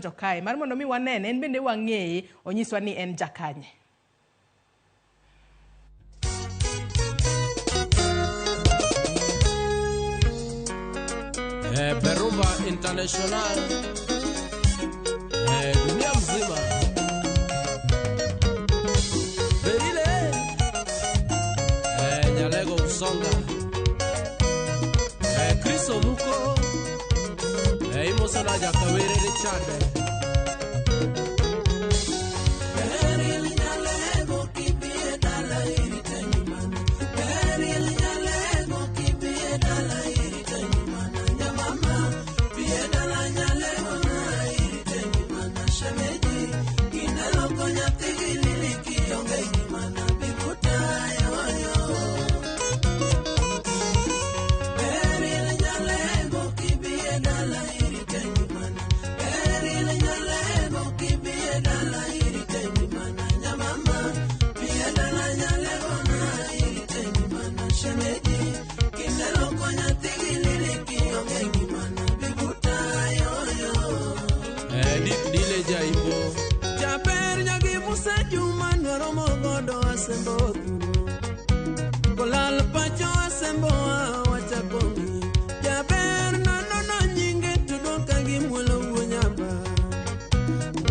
Jokai mar mondo mi wanene en bende wang'eye onyiswa ni en jakanye. Berumba International dunia mzima Berile Nyalego Usonga Kristo Muko Imosona Jakawere Richard Jaber nyagi Musa Juma nwaro mogodo asembo kolal pacho asembo wachakongi Jaber nono nyinge tudoka gi mulo wuonyamba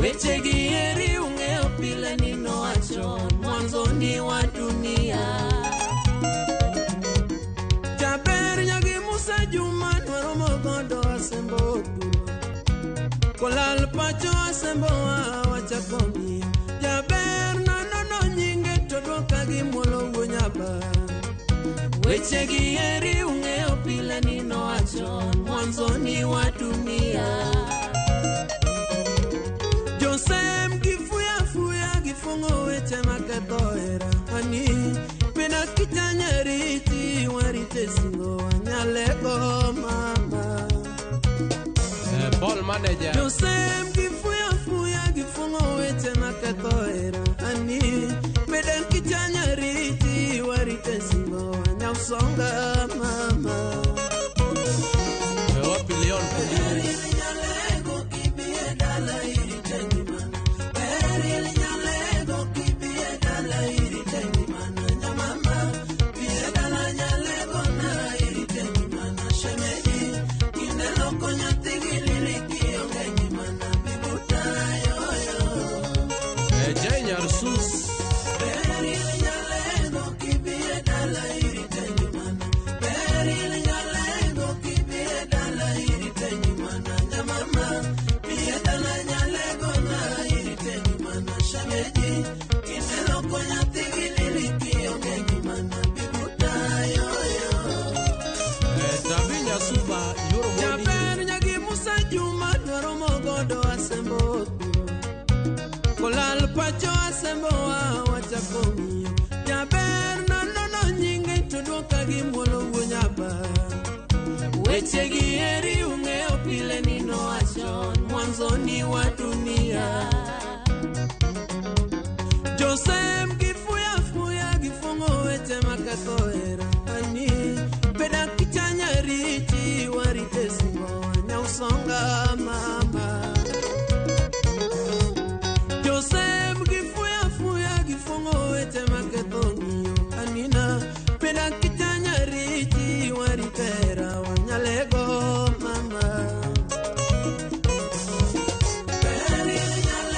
weche gi eri ung'eyo pile ni nowacho mwanzo ni wa dunia Jaber nyagi Musa Juma nwaro mogodo asembo kolal pacho asembo wachakongi Jaber nono nyinge todoka gi mulo wuonyamba weche gi eri ung'eyo pile ni nowacho mwanzo ni wa dunia Josem gifuya gifungo weche maketho hera ani pena kitanyariti warite singo wanyalego mama Paul Manager Josem gifuya gifungo weche maketho hera ani pena kitanyariti warite singo wanyalsonga mama Wapi Leon Kodini Sus Tabinya Suba Jaber nyagi Musa Juma nwaro mogodo asembo kolal pacho asembo wachakongi Jaber nono nyinge tudoka gi mulo wuonyamba weche gi eri ung'eyo pile ni nowacho mwanzo ni wa dunia Josem gifuya gifungo weche maketho hera ani peda kichanyariti warite singo wanyalsonga mama Josem gifuya gifungo weche maketho ng'iyo anina peda kitanyariti warite hera wanyalego mama Beril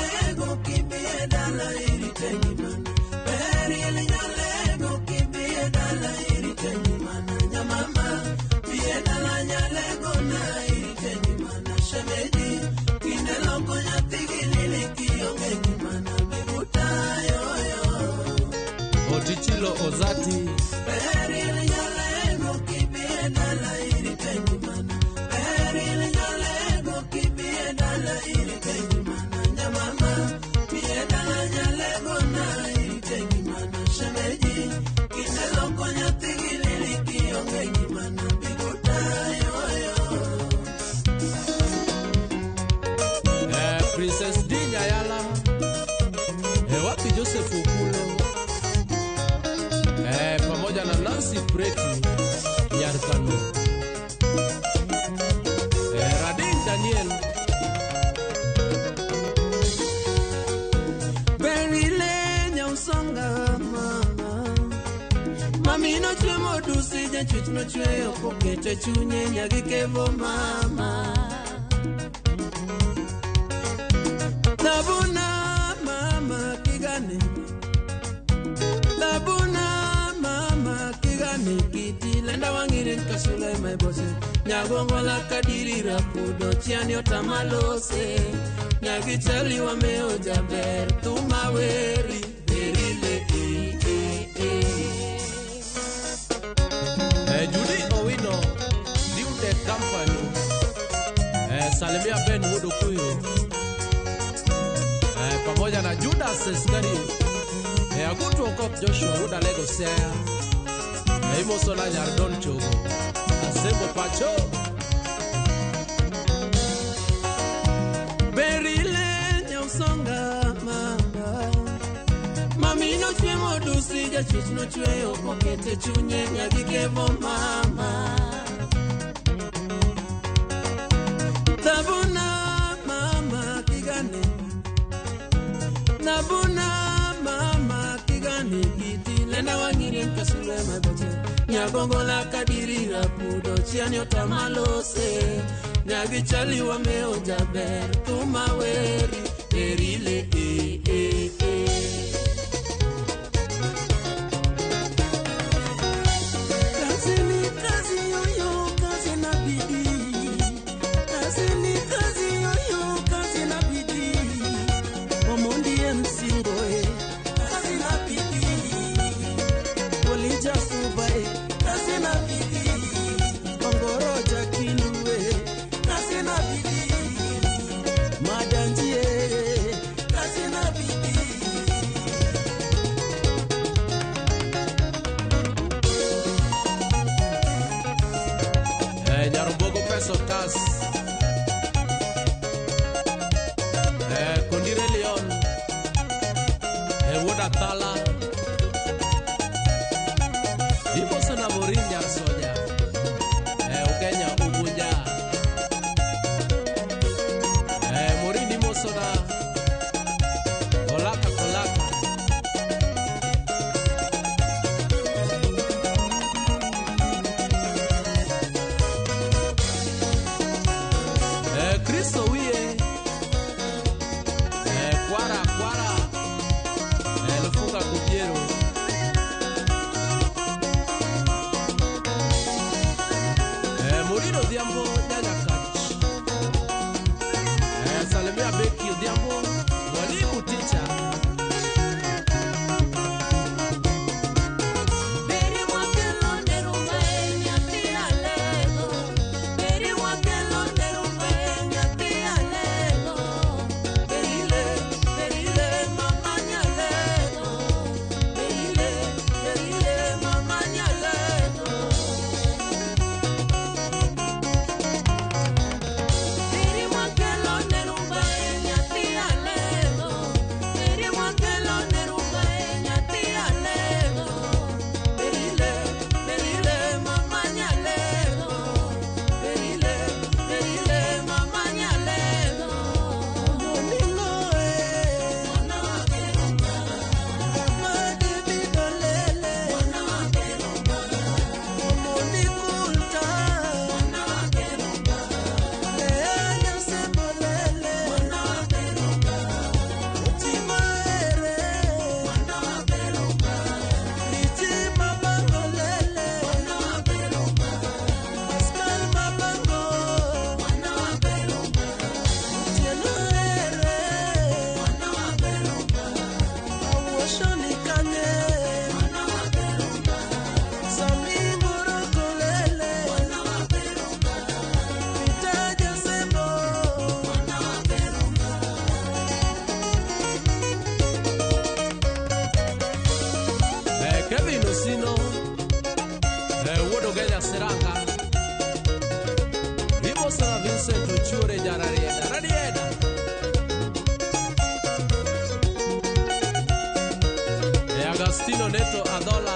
jachuch nochweyo kokete chunye nyagi kevo mama. Labuna mama kigane, labuna mama kigane kiti lenda wangirin kasule my boss. Nyagongo la kadiri rapudo chiani otamalose. Nyagi chali wa meo jaber tumaweri berile Judy Owino Liude Company Salimia Ben Wudukuyu pamoja na Judas Skari Agutu Okot Joshua Uda Lego Sea Imosola Nyardon Chogo Asembo Pacho Berile Nyausonga mama. Mami no chwemo dusi jachuch no chweyo kokete chunye nyagi kevo mama. Labuna mama kigane, labuna mama kigane kiti lenda wangirin kasule my boss. Nyagongo la kadiri rapudo chiani otamalose. Nyagi chali wa meo jaber tumaweri berile Nyarumbogo Peso Tas Kondire Leon Woda Tala Iboso na Morinya Soja Ugenya Ubunya Morini Mosona Kolaka Kolaka Kristo wie Kwara Kwara Lufunga Kubiero Morino Diambo Nyanya Kach Salimia Beki Diambo Walimu Teacher Kevin Osino Wodo Genya Seranga Iboso na Vincent Uchure Jararieda Radieda Agostino Neto Adola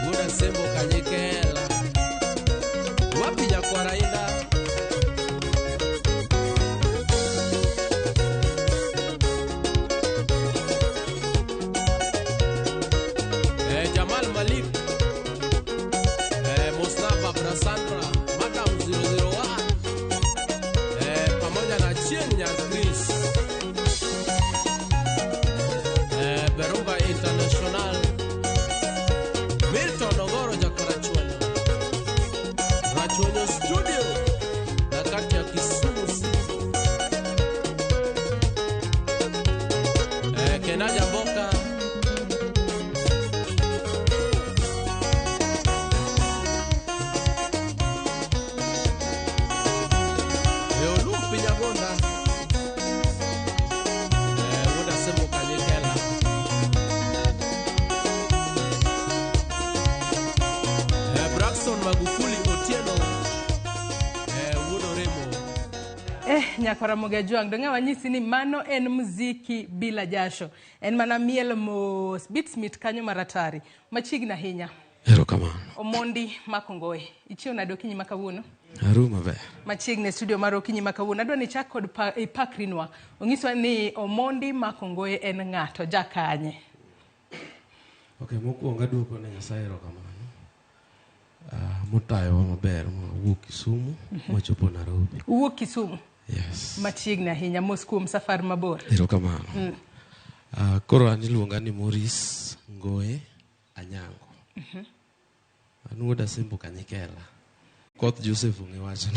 Guda Sembo Kanyekela Wapi Nyakwarainda Jamal Malik Ochieng Nyar Chris Berumba International Milton Ogoro Jakorachuonyo Rachuonyo Studio Nakati ya Kisumu City Kenaja Mboka Eolupi Nyagonda Wuda Semo Kanyekela Braxton Magufuli Otieno Wudo Remo Nyakwara Mogajuang donga wanyisi ni mano en muziki bila jasho. En mana miel mos beatsmith kanyo maratari. Machigna hinya. Ero kamano. Omondi Makongoe. Ichio na dokinyi makawuno. Aruma be. Machigne studio maro kinyi makawuno. Adwa ni chak kod ipakrinwa. Ongiswa ni Omondi Makongoe en ng'ato jakanye. Okay, mokuongo aduoko ne Nyasaye ero kamano. Mutayo maber mowuok Kisumu mochopo Nairobi. Uwuok Kisumu. Yes. Machigne hinya mos kuom safar mabor. Ero kamano. Koro an iluonga ni Morris Ngoe Anyango. An wuod Asembo Kanyekela. Koth Joseph ungewacho.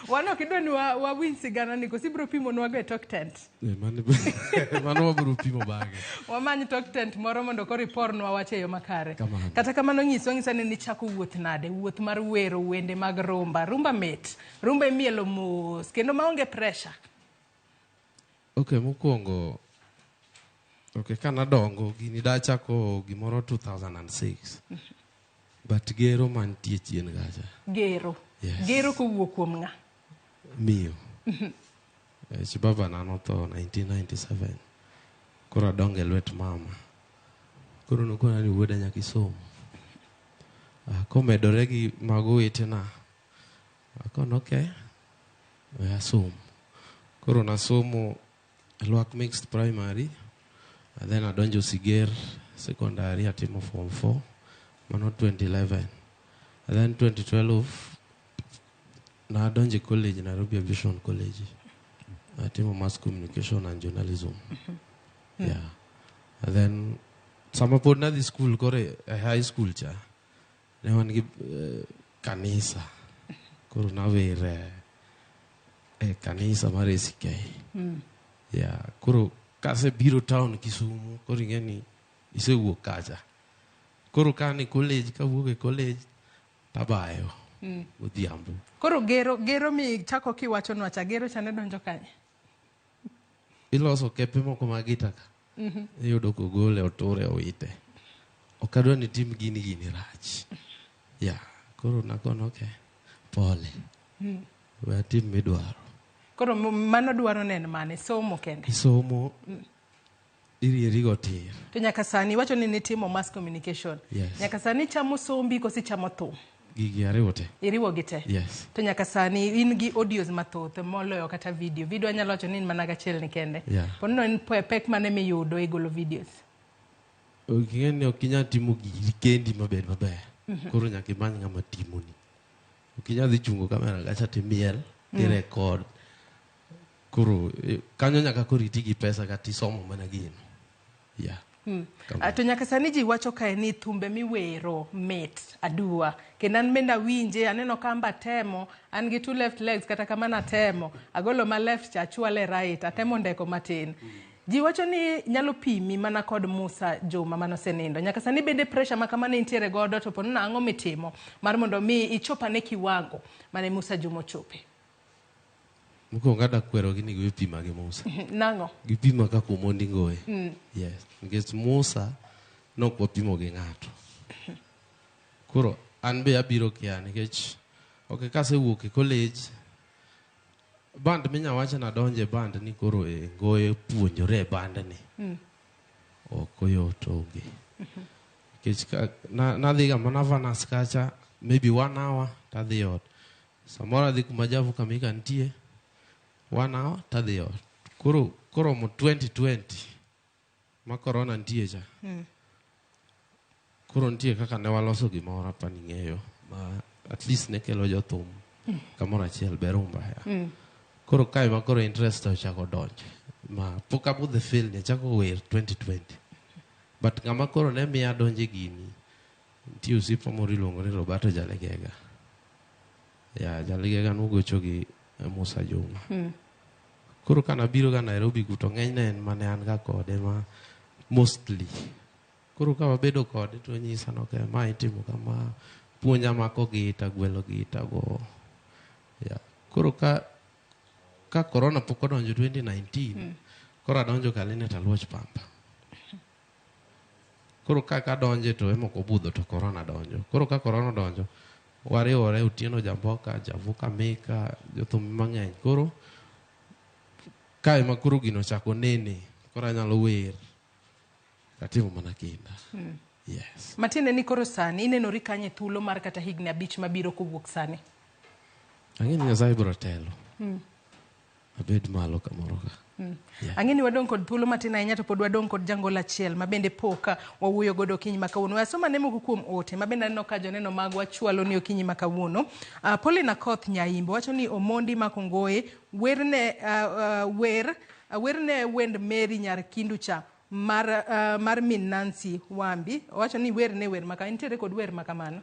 Wano kidwa ni wawin sigana niko sibro pimo nwago e talk tent. Mano wabro pimo bage. Wamanyi talk tent moro mondo ko report nwa wache yo makare. Kamano. Kata kamano ng'isa ni chako wuoth nade, wuoth mar wero wende mag rumba. Rumba met. Rumba imielo mos kendo maonge pressure. Okay, mokuongo. Okay, kana dongo gini da chako gimoro 2006. But gero mantie chien gacha. Gero. Yes. Gero kowuok kuom ng'a? Miyo. Chibaba nanotho 1997. Koro adonge lwet mama. Koro nokona ni wuoda nyaka isom. Komedore gi mago wetena. Akono okay. Asom. Koro nasomo Lwak Mixed Primary. And then adonjo Siger Secondary atimo Form 4. Mano 2011. And then 2012 na adonje college Nairobi Aviation College. Atimo Mass Communication and Journalism. Yeah. And then sama pod na di school kore high school cha. Ne wan gi kanisa. Koro na were kanisa mare SK. Yeah, koro kase biro town Kisumu koro ngeni isewuok kacha. Koro kani college ka wuok e college tabayo. Odhiambo. Koro gero mi chako kiwacho nwacha gero chane donjo kanye. Iloso kepe moko magitaka. Iyudo ko gole otore oite. Okadwa ni tim gini rach. Yeah, koro nakono okay. Pole. We tim midwaro. Koro mano dwaro nen mane somo kende. Somo irierigo tir. To nyaka sani wacho ni nitimo mass communication. Yes. Nyaka sani chamo sombi kosi chamo thum. Gigi ariwo te. Iriwo gite. Yes. To nyaka sani in gi audios mathoth moloyo kata video. Video anyalo wacho ni mana gachiel ni kende. Yeah. Pono en pek mane miyudo e golo videos. Okingeni okinya timo gigi kendi maber. Koro nyaka imany ng'ama timoni. Okinya dhi chungo kamera gacha timiel, ti record. Koro kanyo nyaka koriti gi pesa kati somo mana gino. Yeah. To nyaka sani ji wacho kae ni thumbe miwero met adua. Kenan menda winje aneno kamba temo an gi two left legs kata kama na temo agolo ma left cha chwale right atemo ndeko matin. Ji wacho ni nyalo pimi mana kod Musa Juma mano senindo. Nyaka sani bende pressure makamane intiere godo to pono na ang'o mitimo mar mondo mi ichopa ne kiwango mane Musa Juma chope. Mukonga da kwero gini gipima gi Musa. Nango. Gipima ka Omondi Ngoe. Yes. Because Musa nok wapimo gi ng'ato. Koro an be abiro kia nikech okay kase wuok e college band minya wacha na donje band ni koro e Ngoe puonjore band ni. Okoyot onge. Nikech na dhiga mana vanas kacha maybe 1 hour tadhi ot. Samora dhi kumajavu kamika ntie 1 hour tadhi ot. Koro mo 2020 ma corona ntie cha. Koro ntie kaka ne waloso gimoro pa ning'eyo ma at least ne kelo jothum kamoro achiel Berumba ya. Koro kae ma koro interest ochako donjo. Ma pok abudhe fil ni chako wer 2020. But ngama koro ne miya donje gini. Nitie osiepa moro iluongo ni Roberto Jalegega. Jalegega nogocho gi Musa Juma. Koro kana biro ga Nairobi kuto ng'enyne en mane an ga kode ma mostly. Koro ka wabedo kode to nyisa no ke ma itimo kama puonja mako gita gwelo gita go. Koro ka corona pok odonjo 2019 koro adonjo kaline taluoch pampa. Koro ka donje to emoko budho to corona donjo. Koro ka corona donjo wariwore Otieno Jamboka, Javuka Mika, jothum mang'eny. Koro kae ma koro gino chako nene koro anyalo wer katimo mana kinda. Yes. Matiende ni koro sani inenori kanye thuolo mar kata higni 5 mabiro kowuok sani? Ang'e ni Nyasaye biro telo. Abed malo kamoro ka. Ang'e ni wadong' kod thuolo matin ahinya to pod wadong' kod jangol achiel ma bende poka wawuoyo godo okinyi ma kawuono. Asoma ne moko kuom ote ma bende aneno ka joneno magwa chwalo ni okinyi ma kawuono. Pauline Akoth Nyaimbo wacho ni Omondi Makongoe werne wend Mary Nyar Kindu cha mar min Nancy Wambi. Wacho ni werne wer maka intere kod wer makamano.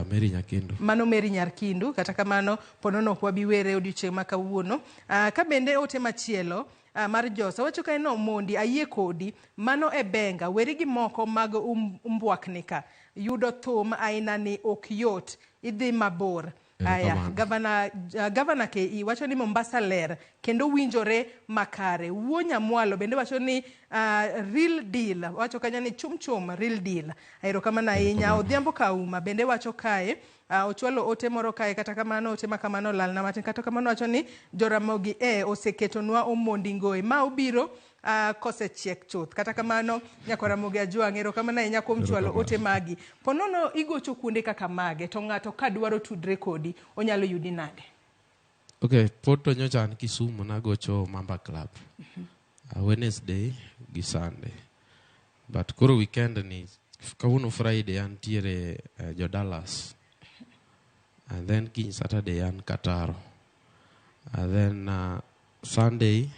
Mary Nyakindu. Mano Mary Nyar Kindu kata kamano ponono kwa biwere odiochieng' ma kawuono. Ka bende ote machielo mar Josa wacho ka en Omondi ayie kodi mano e benga weri gi moko mag umbwaknika yudo thum aina ni ok yot idhi mabor. Gavana KE wacho ni Mombasa ler kendo winjore makare. Wuonya Mwalo bende wacho ni real deal. Wacho kanya ni chum real deal. Aero kama na inya Odhiambo Kauma bende wacho kae ochwalo ote moro kae kata kamano ote makamano lal na matin kata kamano wacho ni Joramogi oseketonwa Omondi Ngoe ma obiro kose chiek chuth kata kamano Nyakoramogi Ajwang' ero kama na inya kuom chwalo ote magi. Ponono igocho kuonde kaka mage to ng'ato ka dwaro tudre kodi onyalo yudi nade? Okay, poto nyocha an Kisumu na gocho Mamba Club. Wednesday gi Sunday. But koro weekend ni kawuono Friday antiere jo Dallas. And then kiny Saturday an Kataro. And then Sunday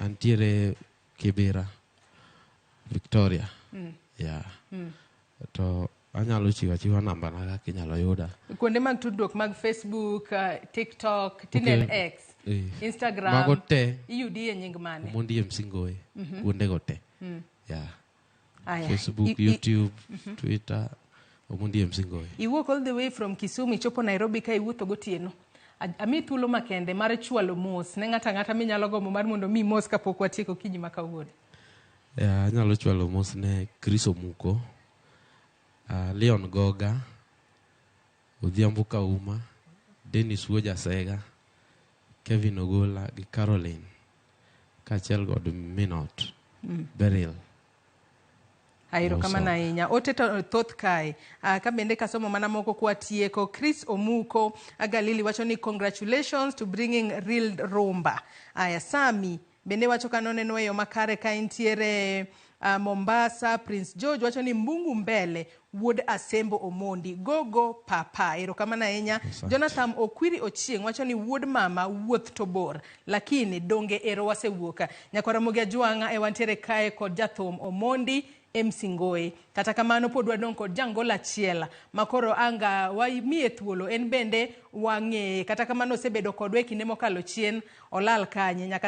antiere Kibera, Victoria. To anyalo chiwa namba na kaka inyalo yuda. Kuonde mag tudruok mag Facebook, TikTok, Tinen X, Instagram. Mago te. Iyudi e nying mane? Omondi MC Ngoe. Kuonde go te. Facebook, YouTube, Twitter, Omondi MC Ngoe. Iwuok all the way from Kisumu ichopo Nairobi ka iwuotho gotieno. Ami thuolo makende mar chwalo mos ne ng'ata minyalo gomo mar mondo mi mos kapok watieko kinyi ma kawuono. Anyalo chwalo mos ne Chris Omuko, Leon Goga, Odhiambo Kauma, Dennis Wojasega, Kevin Ogola gi Caroline kaachiel god Minot Beryl. Airo kama na inya ote thoth kae ka bende kasomo mana moko kwa tieko. Chris Omuko Galili wacho ni congratulations to bringing real rumba. Sami bende wacho kanoneno eyo makare ka intiere Mombasa. Prince George wacho ni Mbungu mbele Wood Asembo Omondi gogo papa. Ero kama na inya Jonathan Okwiri Ochieng wacho ni Wood mama wuoth to bor lakini donge ero wasewuoka. Nyakoramogi Ajwang' wantiere kae kod jathum Omondi MC Ngoe. Kata kamano pod wadong' kod jangol achiel makoro anga waimiye thuolo en bende wang'e kata kamano osebedo kodwa e kinde mokalo chien olal kanye nyaka